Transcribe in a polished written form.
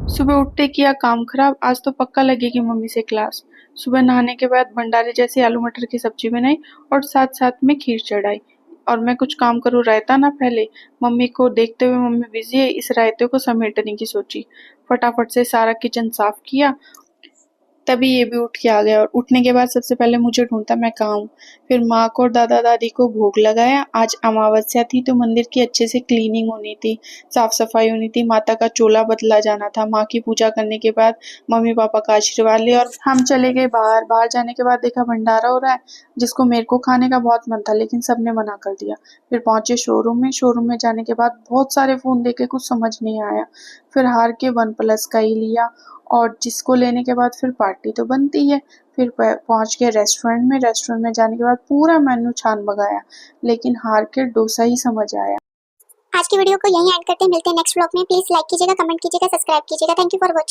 सुबह उठते किया काम खराब, आज तो पक्का लगेगी मम्मी से क्लास। सुबह नहाने के बाद भंडारे जैसी आलू मटर की सब्जी बनाई और साथ साथ में खीर चढ़ाई। और मैं कुछ काम करूँ रायता ना फैले। मम्मी को देखते हुए मम्मी बिजी है, इस रायते को समेटने की सोची। फटाफट से सारा किचन साफ किया। तभी ये भी उठ के आ गया और उठने के बाद सबसे पहले मुझे ढूंढता मैं कहाँ हूँ। फिर माँ को और दादा दादी को भोग लगाया। आज अमावस्या थी तो मंदिर की अच्छे से क्लीनिंग होनी थी, साफ सफाई होनी थी, माता का चोला बदला जाना था। माँ की पूजा करने के बाद मम्मी पापा का आशीर्वाद लिया और हम चले गए बाहर। बाहर जाने के बाद देखा भंडारा हो रहा है, जिसको मेरे को खाने का बहुत मन था लेकिन सबने मना कर दिया। फिर पहुंचे शोरूम में। शोरूम में जाने के बाद बहुत सारे फोन देखे, कुछ समझ नहीं आया। फिर हार के वन प्लस का ही लिया और जिसको लेने के बाद फिर पार्टी तो बनती है। फिर पहुंच गए रेस्टोरेंट में। रेस्टोरेंट में जाने के बाद पूरा मेन्यू छान भगाया, लेकिन हार के डोसा ही समझ आया। आज की वीडियो को यहीं एंड करते हैं। मिलते हैं नेक्स्ट व्लॉग में। प्लीज लाइक कीजिएगा, कमेंट कीजिएगा, सब्सक्राइब कीजिएगा। Thank you for watching.